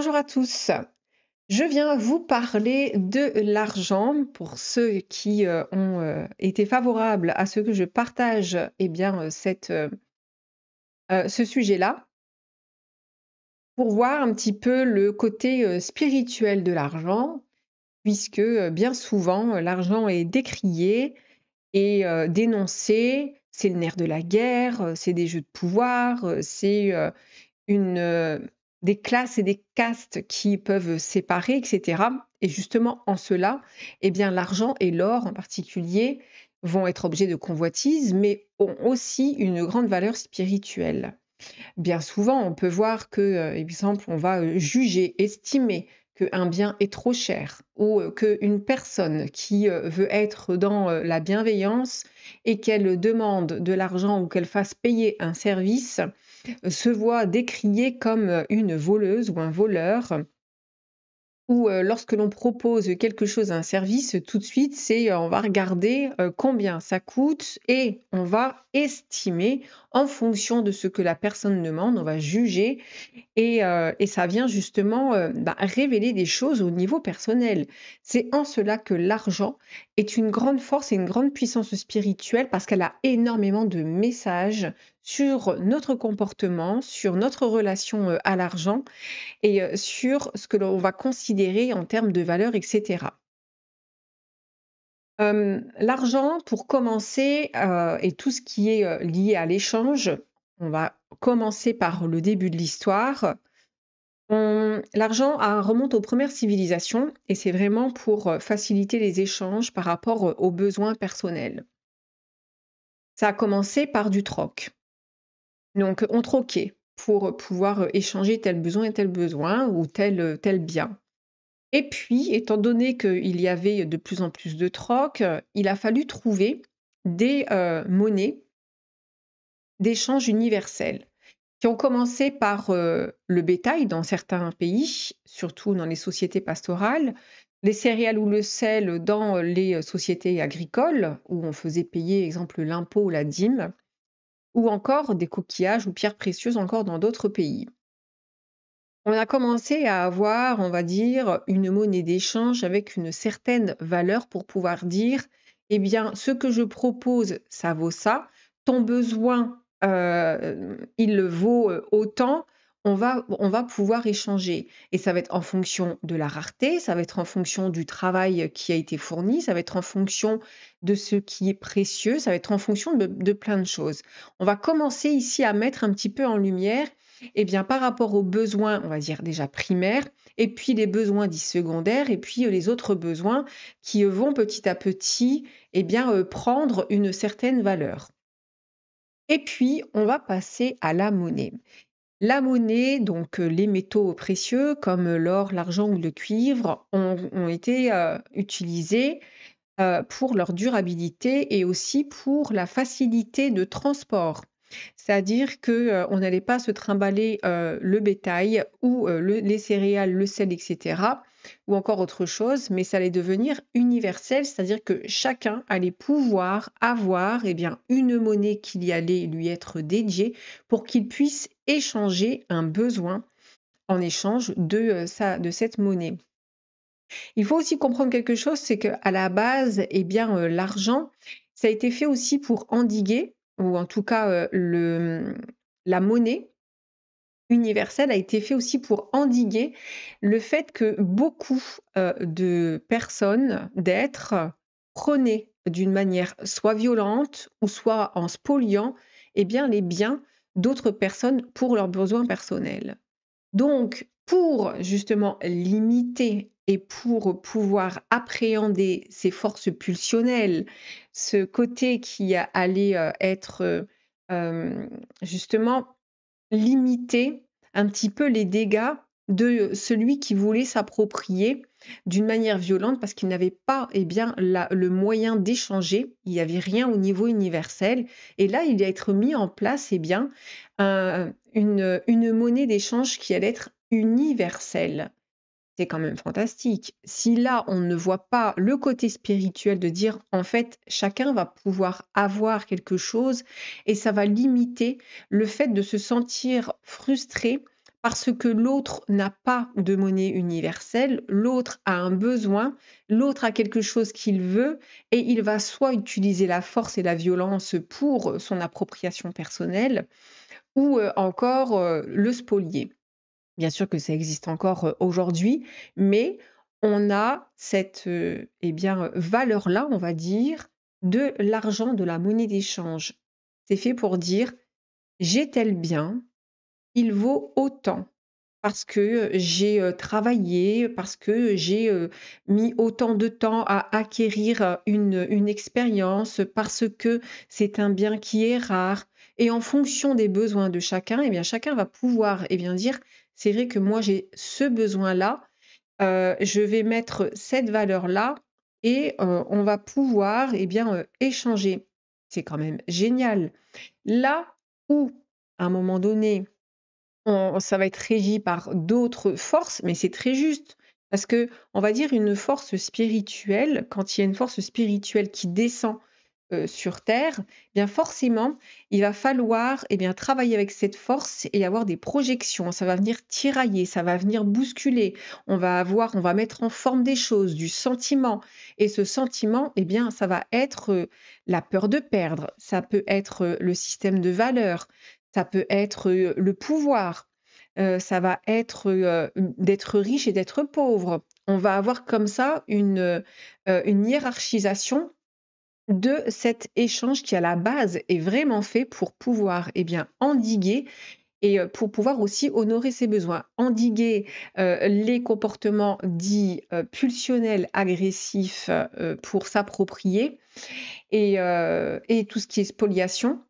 Bonjour à tous. Je viens vous parler de l'argent pour ceux qui ont été favorables à ce que je partage ce sujet-là, pour voir un petit peu le côté spirituel de l'argent, puisque bien souvent l'argent est décrié et dénoncé, c'est le nerf de la guerre, c'est des jeux de pouvoir, c'est une, des classes et des castes qui peuvent séparer, et cetera. Et justement, en cela, eh bien, l'argent et l'or en particulier vont être objets de convoitise, mais ont aussi une grande valeur spirituelle. Bien souvent, on peut voir que, exemple, on va juger, estimer qu'un bien est trop cher ou qu'une personne qui veut être dans la bienveillance et qu'elle demande de l'argent ou qu'elle fasse payer un service, se voit décriée comme une voleuse ou un voleur, ou lorsque l'on propose quelque chose, un service, tout de suite, on va regarder combien ça coûte et on va estimer en fonction de ce que la personne demande, on va juger et ça vient justement révéler des choses au niveau personnel. C'est en cela que l'argent est une grande force et une grande puissance spirituelle parce qu'elle a énormément de messages sur notre comportement, sur notre relation à l'argent et sur ce que l'on va considérer en termes de valeur, etc. L'argent, pour commencer, et tout ce qui est lié à l'échange, on va commencer par le début de l'histoire. L'argent remonte aux premières civilisations et c'est vraiment pour faciliter les échanges par rapport aux besoins personnels. Ça a commencé par du troc. Donc, on troquait pour pouvoir échanger tel besoin et tel besoin ou tel bien. Et puis, étant donné qu'il y avait de plus en plus de troc, il a fallu trouver des monnaies d'échange universel qui ont commencé par le bétail dans certains pays, surtout dans les sociétés pastorales, les céréales ou le sel dans les sociétés agricoles, où on faisait payer, exemple, l'impôt ou la dîme, ou encore des coquillages ou pierres précieuses encore dans d'autres pays. On a commencé à avoir, on va dire, une monnaie d'échange avec une certaine valeur pour pouvoir dire, eh bien, ce que je propose, ça vaut ça, ton besoin, il le vaut autant, on va pouvoir échanger. Et ça va être en fonction de la rareté, ça va être en fonction du travail qui a été fourni, ça va être en fonction de ce qui est précieux, ça va être en fonction de plein de choses. On va commencer ici à mettre un petit peu en lumière eh bien, par rapport aux besoins, on va dire déjà primaires, et puis les besoins dits secondaires, et puis les autres besoins qui vont petit à petit prendre une certaine valeur. Et puis, on va passer à la monnaie. La monnaie, donc les métaux précieux comme l'or, l'argent ou le cuivre, ont été utilisés pour leur durabilité et aussi pour la facilité de transport. C'est-à-dire que, on n'allait pas se trimballer, le bétail ou, les céréales, le sel et cetera ou encore autre chose, mais ça allait devenir universel, c'est-à-dire que chacun allait pouvoir avoir, une monnaie qui y allait lui être dédiée pour qu'il puisse échanger un besoin en échange de cette monnaie. Il faut aussi comprendre quelque chose, c'est qu'à la base, l'argent, ça a été fait aussi pour endiguer, ou en tout cas, la monnaie universelle a été fait aussi pour endiguer le fait que beaucoup, de personnes, d'êtres, prenaient d'une manière soit violente ou soit en spoliant, les biens d'autres personnes pour leurs besoins personnels. Donc, pour justement limiter et pour pouvoir appréhender ces forces pulsionnelles, ce côté qui allait être justement limiter un petit peu les dégâts de celui qui voulait s'approprier d'une manière violente parce qu'il n'avait pas le moyen d'échanger, il n'y avait rien au niveau universel. Et là, il va être mis en place une monnaie d'échange qui allait être universelle. C'est quand même fantastique. Si là, on ne voit pas le côté spirituel de dire, en fait, chacun va pouvoir avoir quelque chose et ça va limiter le fait de se sentir frustré parce que l'autre n'a pas de monnaie universelle, l'autre a un besoin, l'autre a quelque chose qu'il veut et il va soit utiliser la force et la violence pour son appropriation personnelle ou encore le spolier. Bien sûr que ça existe encore aujourd'hui, mais on a cette eh bien, valeur-là, on va dire, de l'argent, de la monnaie d'échange. C'est fait pour dire j'ai tel bien, il vaut autant parce que j'ai travaillé, parce que j'ai mis autant de temps à acquérir une expérience, parce que c'est un bien qui est rare. Et en fonction des besoins de chacun, eh bien, chacun va pouvoir eh bien, dire, c'est vrai que moi j'ai ce besoin-là, je vais mettre cette valeur-là et on va pouvoir eh bien, échanger. C'est quand même génial. Là où, à un moment donné, ça va être régi par d'autres forces, mais c'est très juste. Parce que, on va dire une force spirituelle, quand il y a une force spirituelle qui descend sur Terre, eh bien forcément, il va falloir eh bien, travailler avec cette force et avoir des projections. Ça va venir tirailler, ça va venir bousculer. On va mettre en forme des choses, du sentiment. Et ce sentiment, eh bien, ça va être la peur de perdre. Ça peut être le système de valeurs. Ça peut être le pouvoir. Ça va être d'être riche et d'être pauvre. On va avoir comme ça une hiérarchisation de cet échange qui, à la base, est vraiment fait pour pouvoir eh bien, endiguer et pour pouvoir aussi honorer ses besoins. Endiguer les comportements dits pulsionnels, agressifs pour s'approprier et tout ce qui est spoliation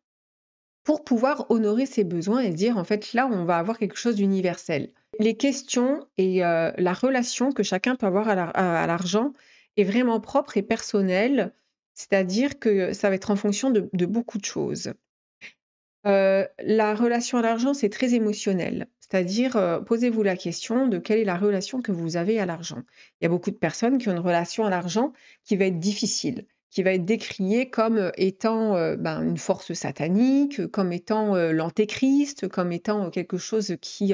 pour pouvoir honorer ses besoins et se dire, en fait, là, on va avoir quelque chose d'universel. Les questions et la relation que chacun peut avoir à l'argent est vraiment propre et personnelle, c'est-à-dire que ça va être en fonction de beaucoup de choses. La relation à l'argent, c'est très émotionnel, c'est-à-dire, posez-vous la question de quelle est la relation que vous avez à l'argent. Il y a beaucoup de personnes qui ont une relation à l'argent qui va être difficile, qui va être décriée comme, étant, ben, une force satanique, comme étant, l'antéchrist, comme étant, quelque chose qui,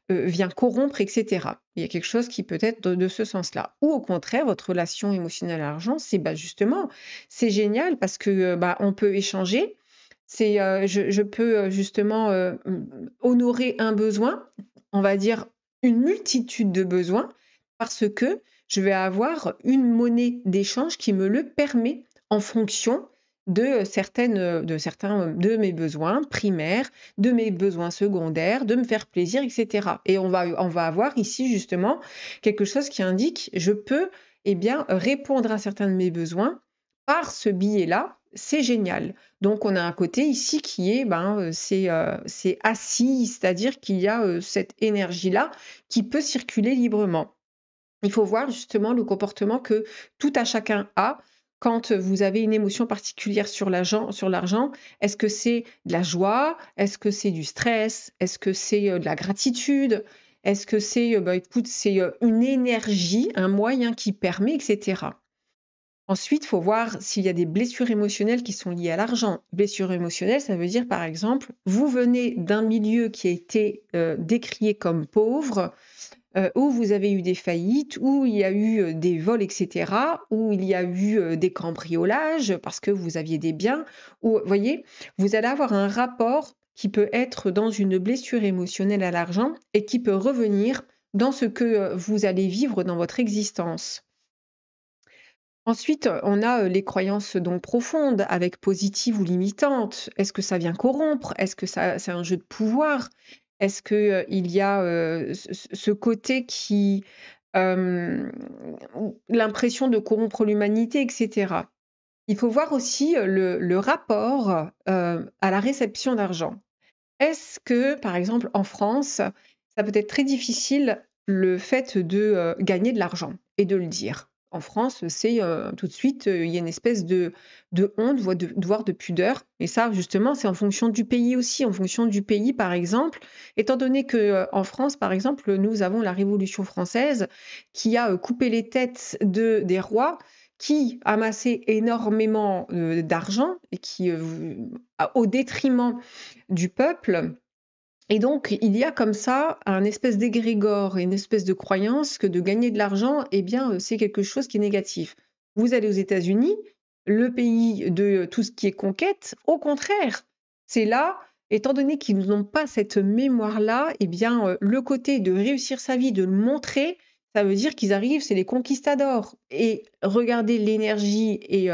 vient corrompre et cetera. Il y a quelque chose qui peut être de ce sens-là. Ou au contraire, votre relation émotionnelle à l'argent, c'est, bah, justement, c'est génial parce que, bah, on peut échanger. C'est, je peux, justement, honorer un besoin, on va dire une multitude de besoins, parce que je vais avoir une monnaie d'échange qui me le permet en fonction de certains, de mes besoins primaires, de mes besoins secondaires, de me faire plaisir et cetera. Et on va avoir ici justement quelque chose qui indique: je peux, eh bien, répondre à certains de mes besoins par ce biais-là. C'est génial. Donc on a un côté ici qui est, ben, c'est assis, c'est-à-dire qu'il y a, cette énergie-là qui peut circuler librement. Il faut voir justement le comportement que tout à chacun a quand vous avez une émotion particulière sur l'argent. Est-ce que c'est de la joie? Est-ce que c'est du stress? Est-ce que c'est de la gratitude? Est-ce que c'est, bah, écoute, c'est une énergie, un moyen qui permet, etc. Ensuite, il faut voir s'il y a des blessures émotionnelles qui sont liées à l'argent. Blessure émotionnelle, ça veut dire, par exemple, vous venez d'un milieu qui a été décrié comme pauvre, où vous avez eu des faillites, où il y a eu des vols, etc., où il y a eu des cambriolages parce que vous aviez des biens, où, vous voyez, vous allez avoir un rapport qui peut être dans une blessure émotionnelle à l'argent et qui peut revenir dans ce que vous allez vivre dans votre existence. Ensuite, on a les croyances donc profondes avec positives ou limitantes. Est-ce que ça vient corrompre? Est-ce que ça c'est un jeu de pouvoir? Est-ce que, il y a, ce côté qui, hem, l'impression de corrompre l'humanité et cetera? Il faut voir aussi, le rapport, à la réception d'argent. Est-ce que, par exemple, en France, ça peut être très difficile le fait de, gagner de l'argent et de le dire? En France, c'est, tout de suite, il y a une espèce de honte, voire de pudeur et ça, justement, c'est en fonction du pays aussi. En fonction du pays, par exemple, étant donné que, en France, par exemple, nous avons la Révolution française qui a, coupé les têtes des rois qui amassaient énormément, d'argent et qui, au détriment du peuple Et donc, il y a comme ça un espèce d'égrégore et une espèce de croyance que de gagner de l'argent, eh bien, c'est quelque chose qui est négatif. Vous allez aux États-Unis, le pays de tout ce qui est conquête, au contraire, c'est là, étant donné qu'ils n'ont pas cette mémoire-là, eh bien, le côté de réussir sa vie, de le montrer, ça veut dire qu'ils arrivent, c'est les conquistadors. Et regardez l'énergie et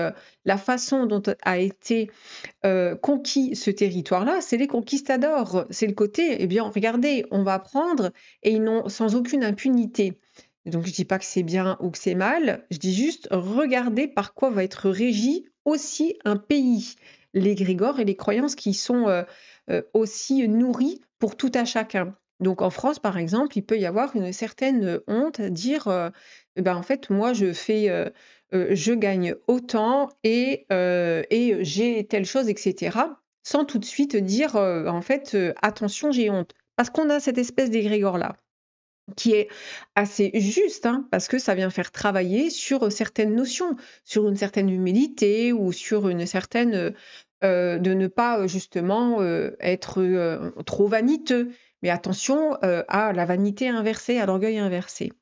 la façon dont a été conquis ce territoire-là, c'est les conquistadors. C'est le côté, eh bien, regardez, on va prendre et ils n'ont sans aucune impunité. Donc, je dis pas que c'est bien ou que c'est mal, je dis juste, regardez par quoi va être régi aussi un pays. Les grégores et les croyances qui sont aussi nourries pour tout à chacun. Donc, en France, par exemple, il peut y avoir une certaine honte à dire, eh ben, en fait, moi, je gagne autant et j'ai telle chose, etc. Sans tout de suite dire, en fait, attention, j'ai honte. Parce qu'on a cette espèce d'égrégore-là, qui est assez juste, hein, parce que ça vient faire travailler sur certaines notions, sur une certaine humilité ou sur une certaine, de ne pas justement être trop vaniteux. Mais attention à la vanité inversée, à l'orgueil inversé.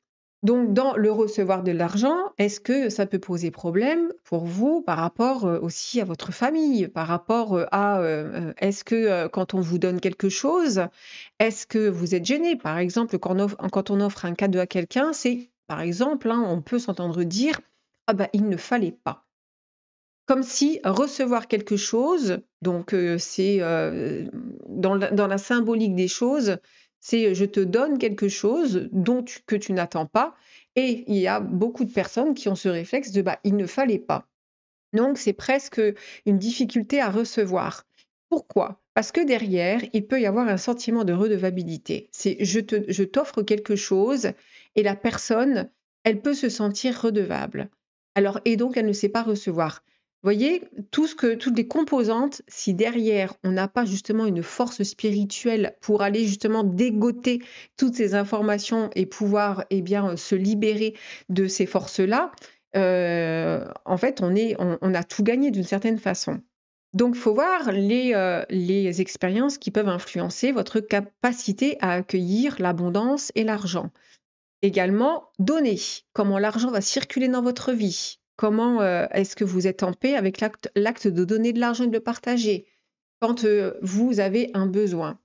Donc, dans le recevoir de l'argent, est-ce que ça peut poser problème pour vous par rapport aussi à votre famille, par rapport à est-ce que quand on vous donne quelque chose, est-ce que vous êtes gêné? Par exemple, quand on offre un cadeau à quelqu'un, c'est, par exemple, hein, on peut s'entendre dire, ah ben, il ne fallait pas. Comme si recevoir quelque chose, donc c'est dans la symbolique des choses, c'est je te donne quelque chose que tu n'attends pas. Et il y a beaucoup de personnes qui ont ce réflexe de bah, il ne fallait pas. Donc c'est presque une difficulté à recevoir. Pourquoi? Parce que derrière, il peut y avoir un sentiment de redevabilité. C'est je t'offre quelque chose et la personne, elle peut se sentir redevable. Alors, et donc elle ne sait pas recevoir. Vous voyez, toutes les composantes, si derrière on n'a pas justement une force spirituelle pour aller justement dégoter toutes ces informations et pouvoir eh bien, se libérer de ces forces-là, en fait, on a tout gagné d'une certaine façon. Donc, il faut voir les expériences qui peuvent influencer votre capacité à accueillir l'abondance et l'argent. Également, donner. Comment l'argent va circuler dans votre vie. Comment est-ce que vous êtes en paix avec l'acte de donner de l'argent et de le partager quand vous avez un besoin.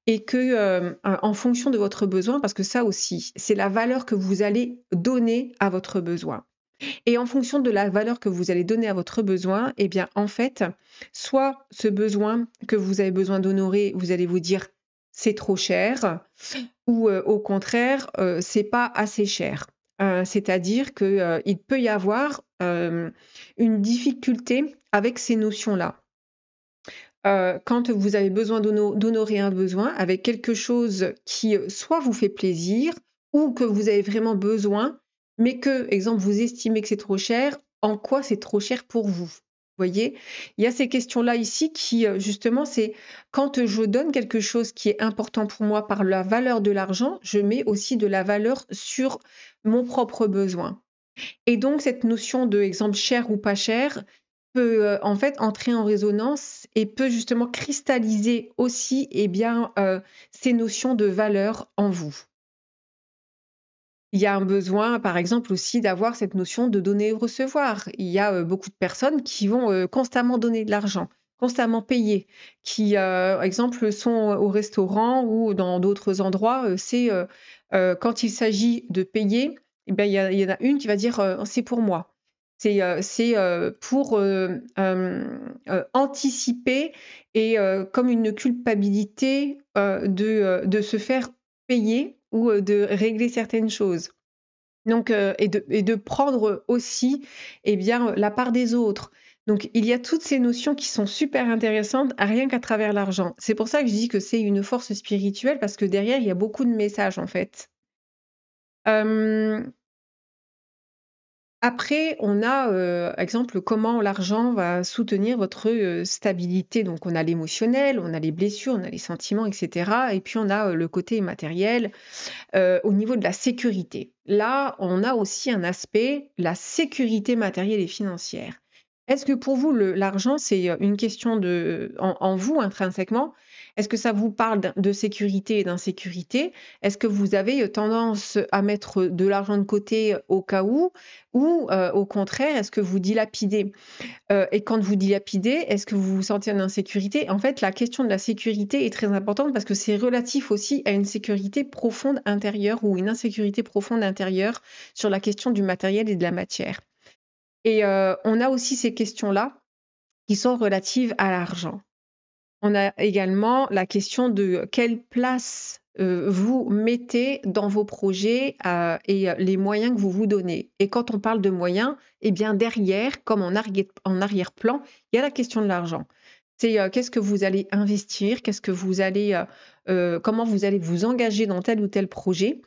Et que en fonction de votre besoin, parce que ça aussi, c'est la valeur que vous allez donner à votre besoin. Et en fonction de la valeur que vous allez donner à votre besoin, eh bien, en fait, soit ce besoin que vous avez besoin d'honorer, vous allez vous dire c'est trop cher, ou au contraire, c'est pas assez cher. C'est-à-dire que il peut y avoir une difficulté avec ces notions-là. Quand vous avez besoin d'honorer un besoin avec quelque chose qui soit vous fait plaisir ou que vous avez vraiment besoin, mais que, exemple, vous estimez que c'est trop cher, en quoi c'est trop cher pour vous? Vous voyez? Il y a ces questions-là ici qui, justement, c'est quand je donne quelque chose qui est important pour moi par la valeur de l'argent, je mets aussi de la valeur sur mon propre besoin. Et donc cette notion de, exemple, cher ou pas cher peut, en fait, entrer en résonance et peut justement cristalliser aussi, eh bien, ces notions de valeur en vous. Il y a un besoin, par exemple, aussi d'avoir cette notion de donner et recevoir. Il y a, beaucoup de personnes qui vont, constamment donner de l'argent, constamment payer, qui, exemple, sont au restaurant ou dans d'autres endroits, quand il s'agit de payer, eh bien, il y en a une qui va dire, «C'est pour moi». C'est pour, anticiper et comme une culpabilité, de se faire payer ou, de régler certaines choses. Donc et de prendre aussi, eh bien, la part des autres. Donc il y a toutes ces notions qui sont super intéressantes, rien qu'à travers l'argent. C'est pour ça que je dis que c'est une force spirituelle parce que derrière, il y a beaucoup de messages, en fait. Hem Après, on a, exemple, comment l'argent va soutenir votre, stabilité. Donc on a l'émotionnel, on a les blessures, on a les sentiments et cetera et puis on a, le côté matériel, au niveau de la sécurité. Là, on a aussi un aspect, la sécurité matérielle et financière. Est-ce que pour vous, l'argent, c'est, une question de en vous intrinsèquement, Est-ce que ça vous parle de sécurité et d'insécurité? Est-ce que vous avez tendance à mettre de l'argent de côté au cas où? Ou au contraire, est-ce que vous dilapidez? Et quand vous dilapidez, est-ce que vous vous sentez en insécurité? En fait, la question de la sécurité est très importante parce que c'est relatif aussi à une sécurité profonde intérieure ou une insécurité profonde intérieure sur la question du matériel et de la matière. Et on a aussi ces questions-là qui sont relatives à l'argent. On a également la question de quelle place vous mettez dans vos projets et les moyens que vous vous donnez. Et quand on parle de moyens, eh bien derrière, comme en arrière-plan, il y a la question de l'argent. C'est qu'est-ce que vous allez investir, qu'est-ce que vous allez, comment vous allez vous engager dans tel ou tel projet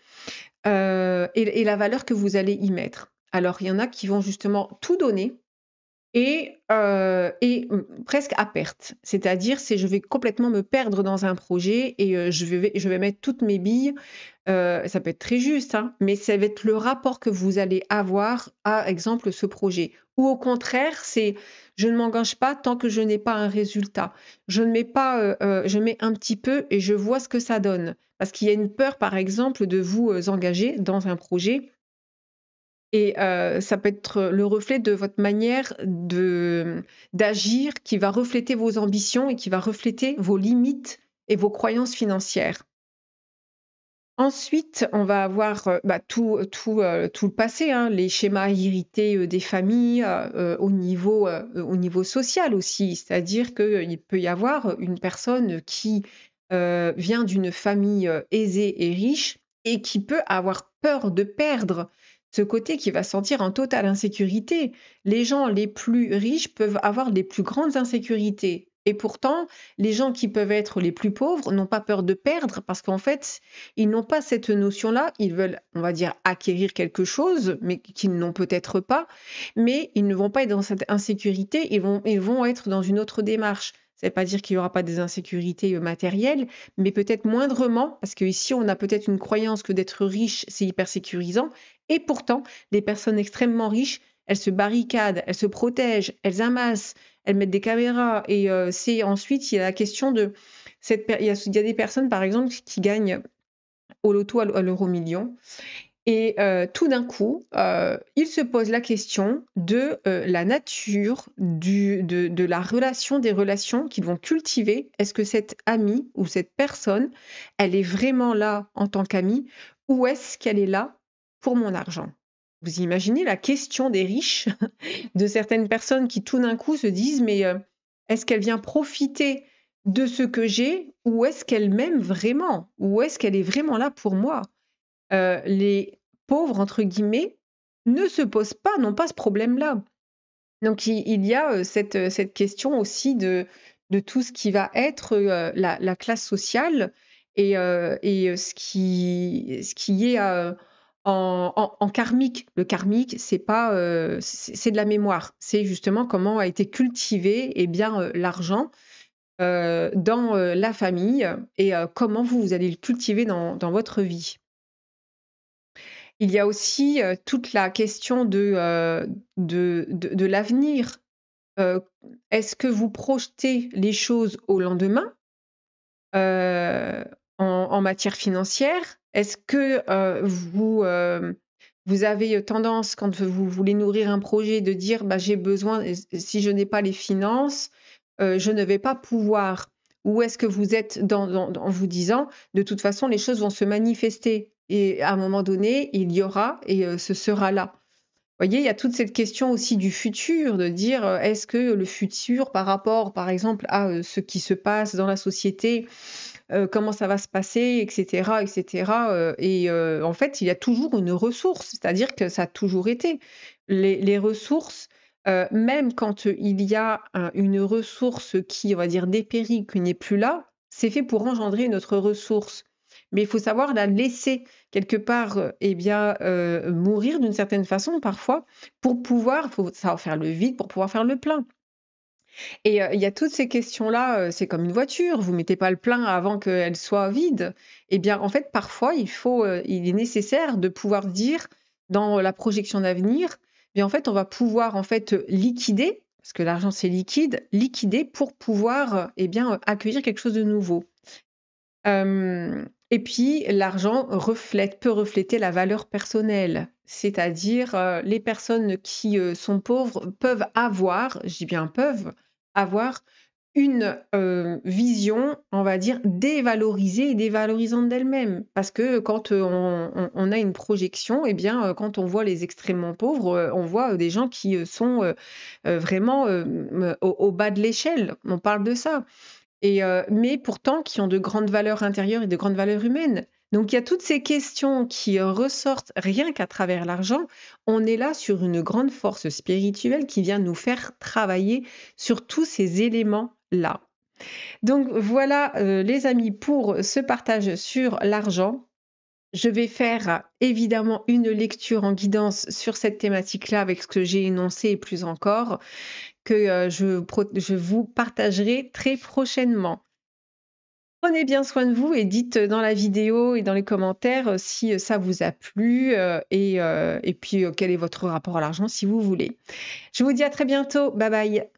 et la valeur que vous allez y mettre. Alors, il y en a qui vont justement tout donner presque à perte. C'est-à-dire, je vais complètement me perdre dans un projet et je vais mettre toutes mes billes. Ça peut être très juste, hein, mais ça va être le rapport que vous allez avoir à, exemple, ce projet. Ou au contraire, c'est je ne m'engage pas tant que je n'ai pas un résultat. Je ne mets pas, je mets un petit peu et je vois ce que ça donne. Parce qu'il y a une peur, par exemple, de vous engager dans un projet et ça peut être le reflet de votre manière d'agir qui va refléter vos ambitions et qui va refléter vos limites et vos croyances financières. Ensuite, on va avoir, tout le passé, hein, les schémas hérités, des familles, au niveau social aussi. C'est-à-dire qu'il peut y avoir une personne qui, vient d'une famille, aisée et riche et qui peut avoir peur de perdre ce côté qui va sentir en totale insécurité. Les gens les plus riches peuvent avoir les plus grandes insécurités et pourtant, les gens qui peuvent être les plus pauvres n'ont pas peur de perdre parce qu'en fait, ils n'ont pas cette notion-là. Ils veulent, on va dire, acquérir quelque chose, mais qu'ils n'ont peut-être pas. Mais ils ne vont pas être dans cette insécurité, ils vont être dans une autre démarche. Ça ne veut pas dire qu'il n'y aura pas des insécurités matérielles, mais peut-être moindrement, parce qu'ici, on a peut-être une croyance que d'être riche, c'est hyper sécurisant. Et pourtant, les personnes extrêmement riches, elles se barricadent, elles se protègent, elles amassent, elles mettent des caméras. Et c'est ensuite, il y a la question de il y a des personnes, par exemple, qui gagnent au loto à l'euro-million. Et tout d'un coup, ils se posent la question de la nature de la relation, des relations qu'ils vont cultiver. Est-ce que cette amie ou cette personne, elle est vraiment là en tant qu'amie ou est-ce qu'elle est là pour mon argent? Vous imaginez la question des riches, de certaines personnes qui tout d'un coup se disent, mais est-ce qu'elle vient profiter de ce que j'ai ou est-ce qu'elle m'aime vraiment? Ou est-ce qu'elle est vraiment là pour moi? Les pauvres, entre guillemets, ne se posent pas, n'ont pas ce problème-là. Donc il y a cette question aussi de tout ce qui va être la classe sociale et ce qui est en karmique. Le karmique, c'est pas, c'est de la mémoire. C'est justement comment a été cultivé eh bien, l'argent dans la famille et comment vous allez le cultiver dans votre vie. Il y a aussi, toute la question de l'avenir. Heu, Est-ce que vous projetez les choses au lendemain, en matière financière? Est-ce que, vous avez tendance quand vous voulez nourrir un projet de dire: «Bah, j'ai besoin et si je n'ai pas les finances, je ne vais pas pouvoir». Ou est-ce que vous êtes en vous disant: «De toute façon, les choses vont se manifester et à un moment donné, il y aura et ce sera là». Vous voyez, il y a toute cette question aussi du futur, de dire, est-ce que le futur par rapport, par exemple, à, ce qui se passe dans la société, comment ça va se passer et cetera, en fait, il y a toujours une ressource, c'est-à-dire que ça a toujours été. Les ressources, même quand, il y a une ressource qui, on va dire, dépérit, qui n'est plus là, c'est fait pour engendrer une autre ressource. Mais il faut savoir la laisser quelque part, eh bien, mourir d'une certaine façon parfois pour pouvoir faut savoir faire le vide pour pouvoir faire le plein. Et il y a toutes ces questions-là, c'est comme une voiture, vous mettez pas le plein avant qu'elle soit vide. Eh bien, en fait, parfois, il est nécessaire de pouvoir dire dans la projection d'avenir, bien, en fait, on va pouvoir, en fait, liquider, parce que l'argent, c'est liquide, liquider pour pouvoir, eh bien, accueillir quelque chose de nouveau. Et puis l'argent peut refléter la valeur personnelle. C'est-à-dire, les personnes qui, sont pauvres peuvent avoir, je dis bien peuvent, avoir une, vision, on va dire, dévalorisée et dévalorisante d'elle-même. Parce que quand, on a une projection et bien, quand on voit les extrêmement pauvres, on voit, des gens qui, sont, vraiment, au bas de l'échelle. On parle de ça. Mais pourtant qui ont de grandes valeurs intérieures et de grandes valeurs humaines. Donc il y a toutes ces questions qui, ressortent rien qu'à travers l'argent. On est là sur une grande force spirituelle qui vient nous faire travailler sur tous ces éléments-là. Donc voilà, les amis, pour ce partage sur l'argent. Je vais faire évidemment une lecture en guidance sur cette thématique-là avec ce que j'ai énoncé et plus encore que, je vous partagerai très prochainement. Prenez bien soin de vous et dites, dans la vidéo et dans les commentaires, si, ça vous a plu, et puis, quel est votre rapport à l'argent si vous voulez. Je vous dis à très bientôt. Bye bye.